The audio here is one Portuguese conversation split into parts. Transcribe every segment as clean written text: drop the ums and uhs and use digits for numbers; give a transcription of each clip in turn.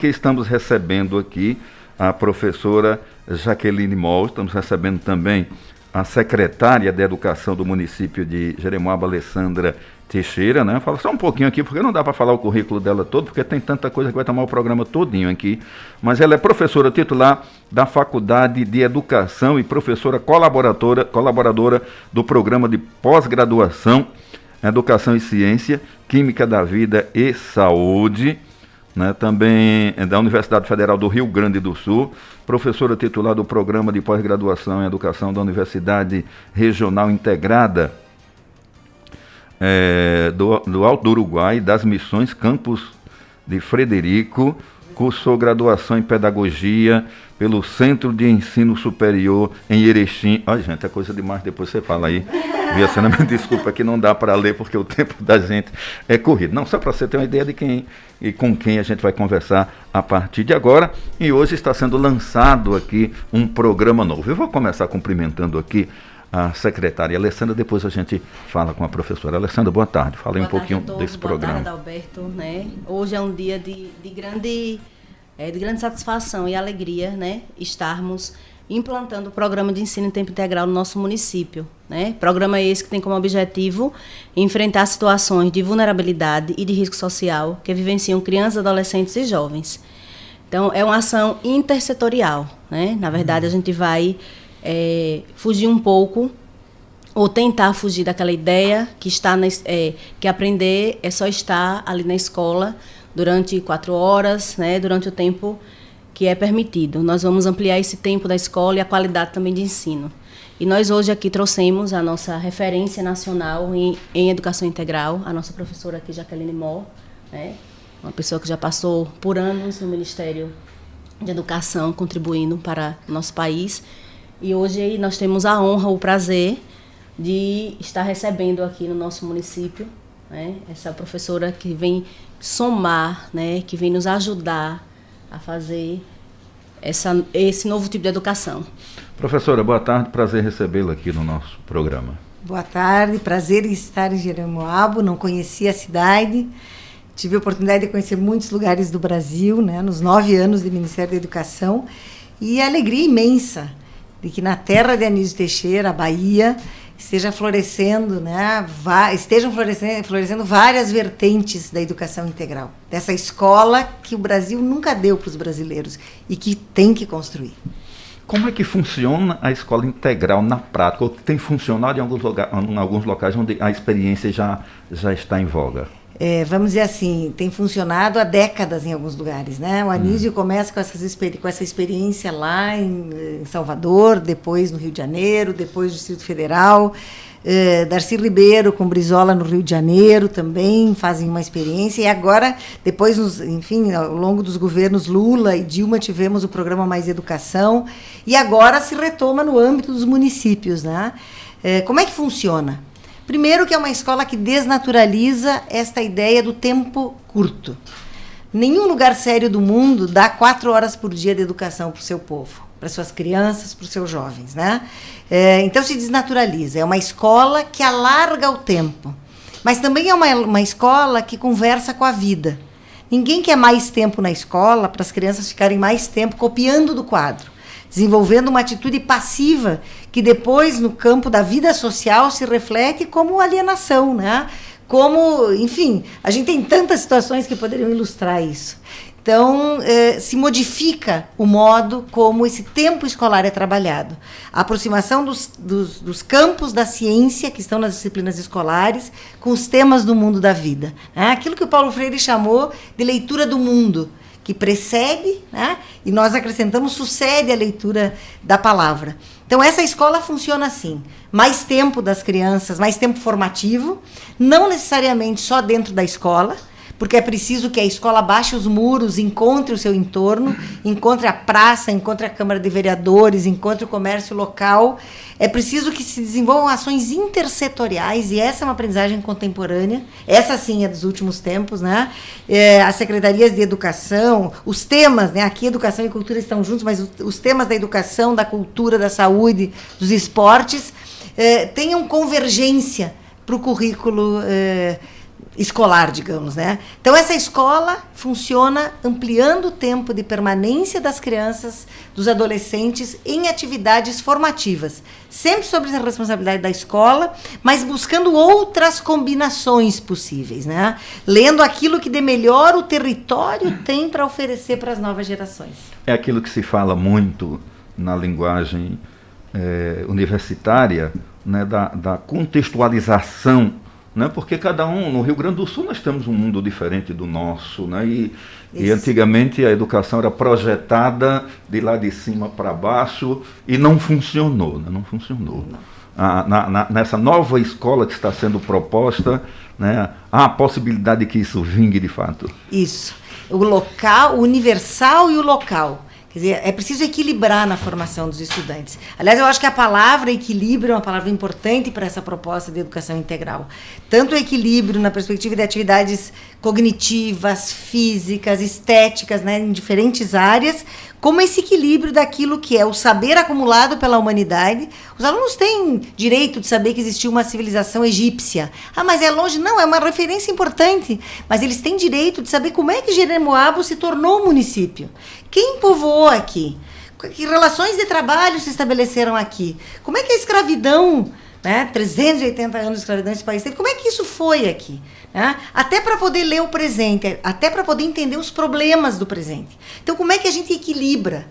que estamos recebendo aqui a professora Jaqueline Moll, estamos recebendo também a secretária de Educação do município de Jeremoabo, Alessandra Teixeira, né? Fala só um pouquinho aqui, porque não dá para falar o currículo dela todo, porque tem tanta coisa que vai tomar o programa todinho aqui. Mas ela é professora titular da Faculdade de Educação e professora colaboradora do programa de pós-graduação Educação e Ciência, Química da Vida e Saúde, né? Também é da Universidade Federal do Rio Grande do Sul, professora titular do programa de pós-graduação em Educação da Universidade Regional Integrada do Alto do Uruguai, das Missões Campos de Frederico, cursou graduação em Pedagogia pelo Centro de Ensino Superior em Erechim. Olha, gente, é coisa demais, depois você fala aí. Viacena, me desculpa que não dá para ler porque o tempo da gente é corrido. Não, só para você ter uma ideia de quem e com quem a gente vai conversar a partir de agora. E hoje está sendo lançado aqui um programa novo. Eu vou começar cumprimentando aqui a secretária Alessandra, depois a gente fala com a professora. Alessandra, boa tarde. Fala aí um pouquinho desse programa. Boa tarde, Alberto. Né? Hoje é um dia de grande satisfação e alegria, né? Estarmos implantando o programa de ensino em tempo integral no nosso município. Né? Programa esse que tem como objetivo enfrentar situações de vulnerabilidade e de risco social que vivenciam crianças, adolescentes e jovens. Então, é uma ação intersetorial. Né? Na verdade, a gente vai fugir um pouco, ou tentar fugir daquela ideia que aprender é só estar ali na escola durante 4 horas, né, durante o tempo que é permitido. Nós vamos ampliar esse tempo da escola e a qualidade também de ensino. E nós hoje aqui trouxemos a nossa referência nacional em educação integral, a nossa professora aqui, Jaqueline Moll, né, uma pessoa que já passou por anos no Ministério de Educação, contribuindo para o nosso país. E hoje nós temos a honra, o prazer de estar recebendo aqui no nosso município, né, essa professora que vem somar, né, que vem nos ajudar a fazer esse novo tipo de educação. Professora, boa tarde, prazer recebê-la aqui no nosso programa. Boa tarde, prazer em estar em Jeremoabo, não conhecia a cidade, tive a oportunidade de conhecer muitos lugares do Brasil, né, nos 9 anos de Ministério da Educação, e a alegria imensa de que na terra de Anísio Teixeira, a Bahia, estejam florescendo várias vertentes da educação integral, dessa escola que o Brasil nunca deu para os brasileiros e que tem que construir. Como é que funciona a escola integral na prática? Ou tem funcionado em alguns locais onde a experiência já está em voga? Vamos dizer assim, tem funcionado há décadas em alguns lugares, né? O Anísio começa com essa experiência lá em Salvador, depois no Rio de Janeiro, depois no Distrito Federal. Darcy Ribeiro com Brizola no Rio de Janeiro também fazem uma experiência. E agora, depois, ao longo dos governos Lula e Dilma, tivemos o programa Mais Educação. E agora se retoma no âmbito dos municípios, né? Como é que funciona? Primeiro que é uma escola que desnaturaliza esta ideia do tempo curto. Nenhum lugar sério do mundo dá 4 horas por dia de educação para o seu povo, para suas crianças, para os seus jovens, né? Então se desnaturaliza. É uma escola que alarga o tempo, mas também é uma escola que conversa com a vida. Ninguém quer mais tempo na escola para as crianças ficarem mais tempo copiando do quadro, desenvolvendo uma atitude passiva que depois, no campo da vida social, se reflete como alienação, né? Como, enfim, a gente tem tantas situações que poderiam ilustrar isso. Então, se modifica o modo como esse tempo escolar é trabalhado. A aproximação dos campos da ciência, que estão nas disciplinas escolares, com os temas do mundo da vida. Né? Aquilo que o Paulo Freire chamou de leitura do mundo, que precede, né, e nós acrescentamos, sucede a leitura da palavra. Então, essa escola funciona assim. Mais tempo das crianças, mais tempo formativo, não necessariamente só dentro da escola, porque é preciso que a escola baixe os muros, encontre o seu entorno, encontre a praça, encontre a Câmara de Vereadores, encontre o comércio local. É preciso que se desenvolvam ações intersetoriais, e essa é uma aprendizagem contemporânea, essa sim é dos últimos tempos, né? As secretarias de educação, os temas, né? Aqui educação e cultura estão juntos, mas os temas da educação, da cultura, da saúde, dos esportes, tenham convergência para o currículo escolar, digamos, né? Então, essa escola funciona ampliando o tempo de permanência das crianças, dos adolescentes, em atividades formativas. Sempre sob a responsabilidade da escola, mas buscando outras combinações possíveis, né? Lendo aquilo que de melhor o território tem para oferecer para as novas gerações. É aquilo que se fala muito na linguagem universitária, né, da contextualização, né, porque cada um, no Rio Grande do Sul nós temos um mundo diferente do nosso, né, e antigamente a educação era projetada de lá de cima para baixo e não funcionou, né, não funcionou. Nessa nova escola que está sendo proposta, né, há a possibilidade de que isso vingue de fato. Isso, o local, o universal e o local. Quer dizer, é preciso equilibrar na formação dos estudantes. Aliás, eu acho que a palavra equilíbrio é uma palavra importante para essa proposta de educação integral. Tanto o equilíbrio na perspectiva de atividades cognitivas, físicas, estéticas, né, em diferentes áreas, como esse equilíbrio daquilo que é o saber acumulado pela humanidade. Os alunos têm direito de saber que existiu uma civilização egípcia. Ah, mas é longe? Não, é uma referência importante. Mas eles têm direito de saber como é que Jeremoabo se tornou um município. Quem povoou aqui? Que relações de trabalho se estabeleceram aqui? Como é que a escravidão, né, 380 anos de escravidão nesse país teve, como é que isso foi aqui? Né? Até para poder ler o presente, até para poder entender os problemas do presente. Então, como é que a gente equilibra?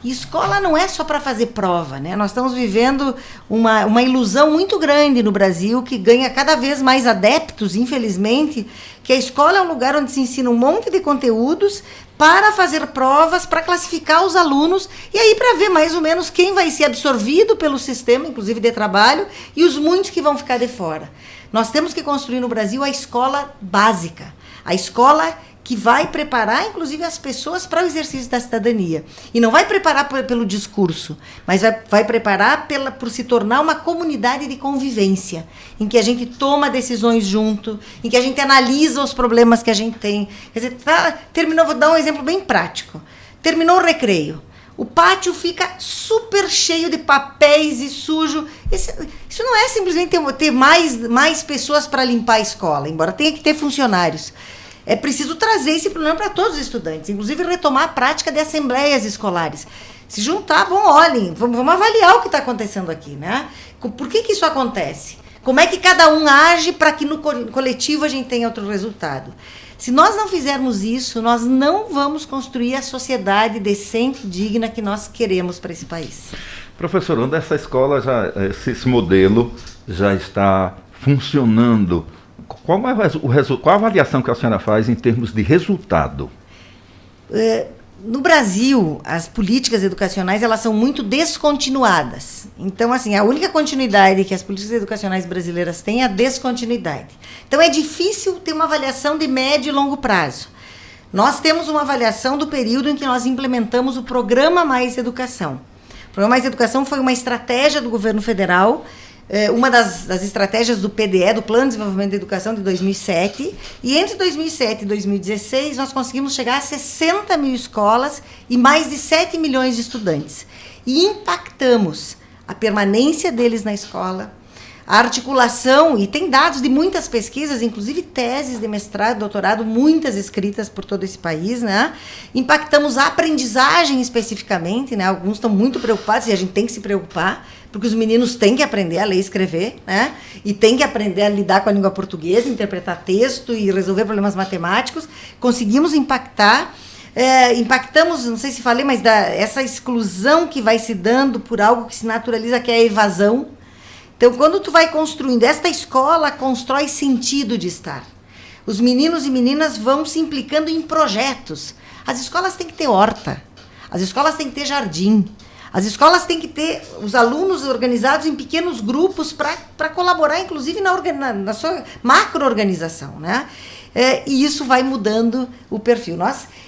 E escola não é só para fazer prova, né? Nós estamos vivendo uma ilusão muito grande no Brasil, que ganha cada vez mais adeptos, infelizmente, que a escola é um lugar onde se ensina um monte de conteúdos para fazer provas, para classificar os alunos, e aí para ver mais ou menos quem vai ser absorvido pelo sistema, inclusive de trabalho, e os muitos que vão ficar de fora. Nós temos que construir no Brasil a escola básica, a escola que vai preparar, inclusive, as pessoas para o exercício da cidadania. E não vai preparar pelo discurso, mas vai preparar por se tornar uma comunidade de convivência, em que a gente toma decisões junto, em que a gente analisa os problemas que a gente tem. Quer dizer, terminou, vou dar um exemplo bem prático. Terminou o recreio. O pátio fica super cheio de papéis e sujo. Isso não é simplesmente ter mais pessoas para limpar a escola, embora tenha que ter funcionários. É preciso trazer esse problema para todos os estudantes, inclusive retomar a prática de assembleias escolares. Se juntar, bom, olhem, vamos avaliar o que está acontecendo aqui, né? Por que isso acontece? Como é que cada um age para que no coletivo a gente tenha outro resultado? Se nós não fizermos isso, nós não vamos construir a sociedade decente e digna que nós queremos para esse país. Professor, onde essa escola, esse modelo já está funcionando? Qual a avaliação que a senhora faz em termos de resultado? No Brasil, as políticas educacionais elas são muito descontinuadas. Então, assim, a única continuidade que as políticas educacionais brasileiras têm é a descontinuidade. Então, é difícil ter uma avaliação de médio e longo prazo. Nós temos uma avaliação do período em que nós implementamos o Programa Mais Educação. O Programa Mais Educação foi uma estratégia do governo federal, uma das estratégias do PDE, do Plano de Desenvolvimento da Educação, de 2007, e entre 2007 e 2016 nós conseguimos chegar a 60 mil escolas e mais de 7 milhões de estudantes. E impactamos a permanência deles na escola, a articulação, e tem dados de muitas pesquisas, inclusive teses de mestrado, doutorado, muitas escritas por todo esse país, né? Impactamos a aprendizagem especificamente, né? Alguns estão muito preocupados, e a gente tem que se preocupar, porque os meninos têm que aprender a ler e escrever, né? E têm que aprender a lidar com a língua portuguesa, interpretar texto e resolver problemas matemáticos. Conseguimos impactar. Impactamos, não sei se falei, mas essa exclusão que vai se dando por algo que se naturaliza, que é a evasão. Então, quando tu vai construindo, esta escola constrói sentido de estar. Os meninos e meninas vão se implicando em projetos. As escolas têm que ter horta, as escolas têm que ter jardim, as escolas têm que ter os alunos organizados em pequenos grupos para colaborar, inclusive, na sua macro-organização, né? E isso vai mudando o perfil.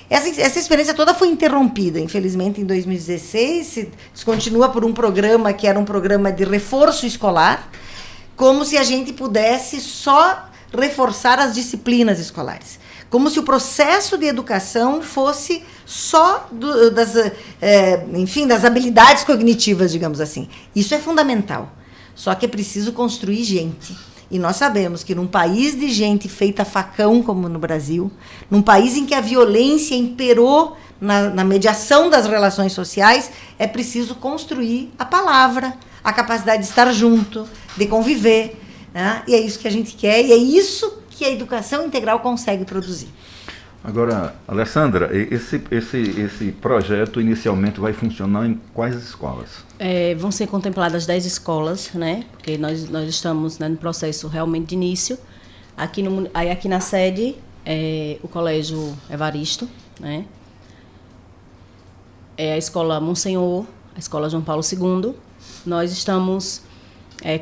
Essa experiência toda foi interrompida, infelizmente, em 2016, se descontinua por um programa que era um programa de reforço escolar, como se a gente pudesse só reforçar as disciplinas escolares. Como se o processo de educação fosse só das habilidades cognitivas, digamos assim. Isso é fundamental. Só que é preciso construir gente. E nós sabemos que num país de gente feita facão, como no Brasil, num país em que a violência imperou na mediação das relações sociais, é preciso construir a palavra, a capacidade de estar junto, de conviver, né? E é isso que a gente quer, e é isso que a educação integral consegue produzir. Agora, Alessandra, esse projeto inicialmente vai funcionar em quais escolas? Vão ser contempladas 10 escolas, né? Porque nós estamos, né, no processo realmente de início. Aqui na sede, o Colégio Evaristo, né? A Escola Monsenhor, a Escola João Paulo II. Nós estamos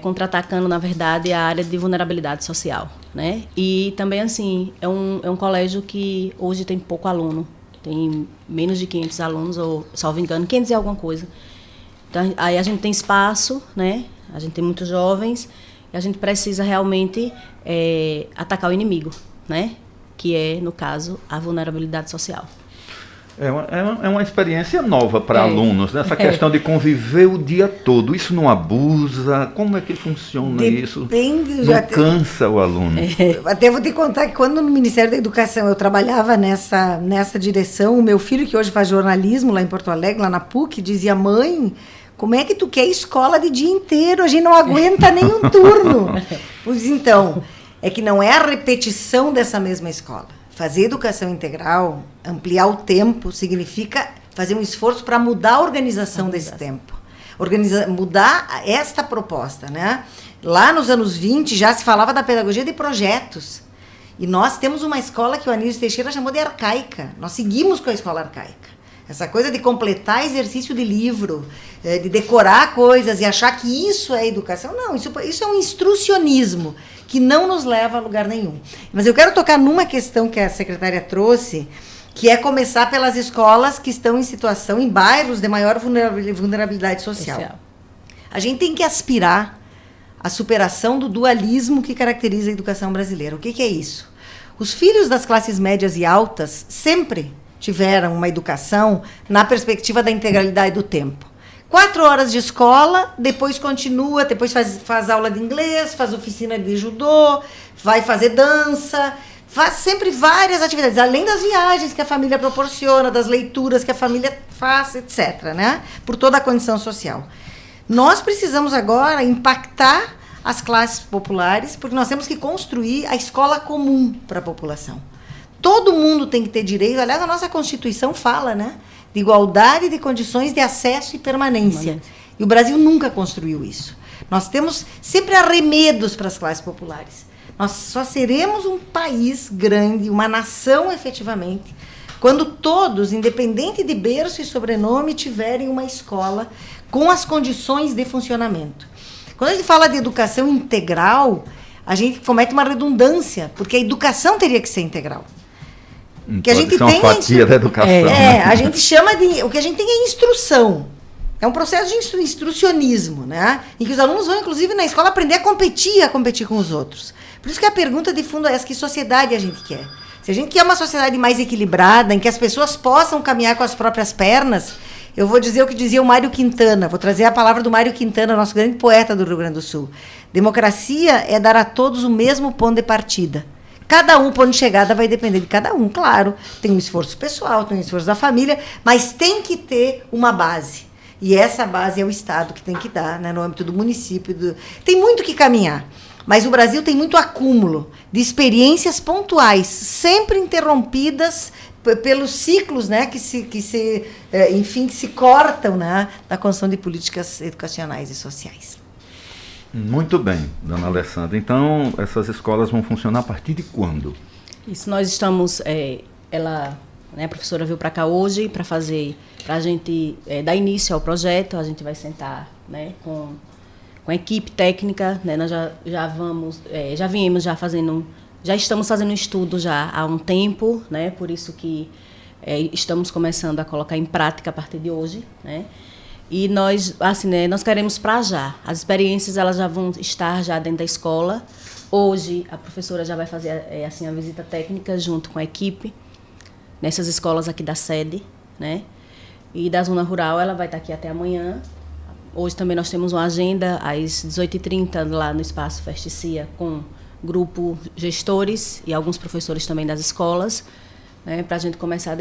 contra-atacando, na verdade, a área de vulnerabilidade social, né? E também, assim, é um colégio que hoje tem pouco aluno. Tem menos de 500 alunos, ou, salvo engano, 500 e alguma coisa. Então, aí a gente tem espaço, né? A gente tem muitos jovens e a gente precisa realmente atacar o inimigo, né? Que é, no caso, a vulnerabilidade social. É uma experiência nova para alunos, né? Essa questão de conviver o dia todo. Isso não abusa? Como é que funciona isso? Não cansa o aluno? Até vou te contar que quando no Ministério da Educação eu trabalhava nessa direção, o meu filho, que hoje faz jornalismo lá em Porto Alegre, lá na PUC, dizia: mãe, como é que tu quer escola de dia inteiro? A gente não aguenta nenhum turno. Pois então, é que não é a repetição dessa mesma escola. Fazer educação integral, ampliar o tempo, significa fazer um esforço para mudar a organização desse tempo. Mudar esta proposta, né? Lá nos anos 20 já se falava da pedagogia de projetos. E nós temos uma escola que o Anísio Teixeira chamou de arcaica. Nós seguimos com a escola arcaica. Essa coisa de completar exercício de livro, de decorar coisas e achar que isso é educação. Não, isso é um instrucionismo que não nos leva a lugar nenhum. Mas eu quero tocar numa questão que a secretária trouxe, que é começar pelas escolas que estão em situação, em bairros de maior vulnerabilidade social. A gente tem que aspirar à superação do dualismo que caracteriza a educação brasileira. O que é isso? Os filhos das classes médias e altas sempre tiveram uma educação na perspectiva da integralidade do tempo. 4 horas de escola, depois continua, depois faz aula de inglês, faz oficina de judô, vai fazer dança, faz sempre várias atividades, além das viagens que a família proporciona, das leituras que a família faz, etc., né? Por toda a condição social. Nós precisamos agora impactar as classes populares, porque nós temos que construir a escola comum para a população. Todo mundo tem que ter direito, aliás, a nossa Constituição fala, né? De igualdade de condições de acesso e permanência. E o Brasil nunca construiu isso. Nós temos sempre arremedos para as classes populares. Nós só seremos um país grande, uma nação efetivamente, quando todos, independente de berço e sobrenome, tiverem uma escola com as condições de funcionamento. Quando a gente fala de educação integral, a gente comete uma redundância, porque a educação teria que ser integral. Que a gente tem uma fatia da educação. A gente chama de... O que a gente tem é instrução. É um processo de instrucionismo, né? Em que os alunos vão, inclusive, na escola aprender a competir com os outros. Por isso que a pergunta de fundo é essa: que sociedade a gente quer? Se a gente quer uma sociedade mais equilibrada, em que as pessoas possam caminhar com as próprias pernas, eu vou dizer o que dizia o Mário Quintana, vou trazer a palavra do Mário Quintana, nosso grande poeta do Rio Grande do Sul. Democracia é dar a todos o mesmo ponto de partida. Cada um, ponto de chegada, vai depender de cada um, claro. Tem um esforço pessoal, tem um esforço da família, mas tem que ter uma base. E essa base é o Estado que tem que dar, né, no âmbito do município. Tem muito que caminhar, mas o Brasil tem muito acúmulo de experiências pontuais, sempre interrompidas pelos ciclos, né, que se cortam, né, na construção de políticas educacionais e sociais. Muito bem, dona Alessandra. Então, essas escolas vão funcionar a partir de quando? Isso, nós estamos... a professora veio para cá hoje para a gente dar início ao projeto. A gente vai sentar, né, com a equipe técnica, né, nós já estamos fazendo um estudo já há um tempo, né, por isso que estamos começando a colocar em prática a partir de hoje, né. E nós, assim, né, nós queremos para já. As experiências elas já vão estar já dentro da escola. Hoje a professora já vai fazer assim, a visita técnica junto com a equipe nessas escolas aqui da sede, né? E da zona rural ela vai estar aqui até amanhã, Hoje também nós temos uma agenda às 18h30 lá no Espaço Festicia com grupo gestores e alguns professores também das escolas, né, para a gente começar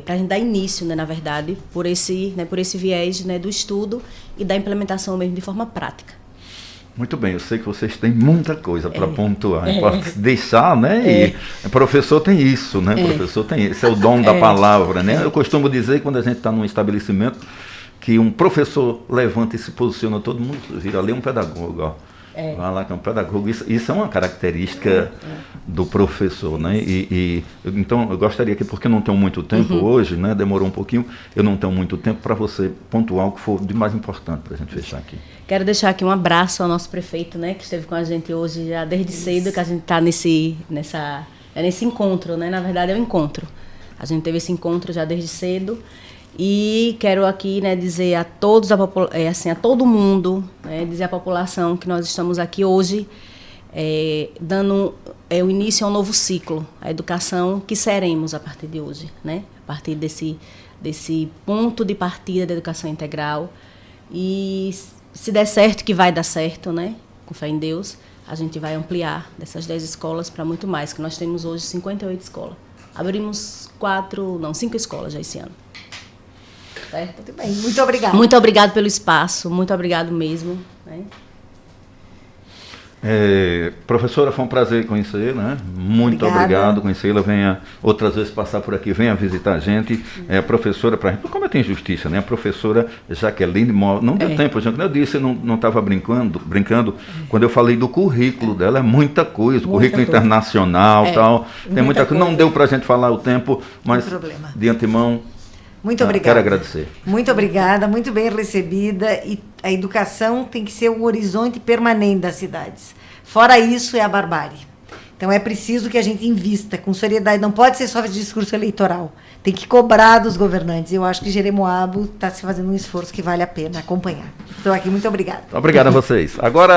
para a gente dar início, né, na verdade, por esse viés, né, do estudo e da implementação mesmo de forma prática. Muito bem, eu sei que vocês têm muita coisa para pontuar, pode deixar, né? E professor tem isso, né? Professor tem esse é o dom da palavra, né? Eu costumo dizer, quando a gente está num estabelecimento, que um professor levanta e se posiciona, todo mundo vira ali um pedagogo, ó. Vai lá que é um pedagogo. Isso é uma característica do professor, né? Então, eu gostaria que, porque eu não tenho muito tempo hoje, né? Demorou um pouquinho, eu não tenho muito tempo para você pontuar o que for de mais importante para a gente fechar aqui. Quero deixar aqui um abraço ao nosso prefeito, né? Que esteve com a gente hoje já desde cedo, que a gente está nesse encontro, né? Na verdade, é um encontro. A gente teve esse encontro já desde cedo. E quero aqui, né, dizer a todos, a todo mundo, né, dizer à população que nós estamos aqui hoje dando o início a um novo ciclo, a educação que seremos a partir de hoje, né, a partir desse ponto de partida da educação integral. E se der certo, que vai dar certo, né, com fé em Deus, a gente vai ampliar dessas 10 escolas para muito mais, que nós temos hoje 58 escolas. Abrimos 5 escolas já esse ano. Certo? Muito bem, muito obrigada. Muito obrigado pelo espaço, muito obrigado mesmo. Né? Professora, foi um prazer conhecer, né? Muito obrigado conhecê-la. Venha outras vezes passar por aqui, venha visitar a gente. A professora, como tem justiça, né? A professora Jaqueline Mol, não deu tempo, gente. Eu disse, não estava brincando, quando eu falei do currículo dela, é muita coisa, currículo internacional e tal. Tem muita coisa. Não deu para a gente falar o tempo, mas de antemão. Muito obrigada. Quero agradecer. Muito obrigada, muito bem recebida. E a educação tem que ser um horizonte permanente das cidades. Fora isso, é a barbárie. Então, é preciso que a gente invista com seriedade. Não pode ser só de discurso eleitoral. Tem que cobrar dos governantes. Eu acho que Jeremoabo está se fazendo um esforço que vale a pena acompanhar. Estou aqui, muito obrigada. Obrigado a vocês. Agora...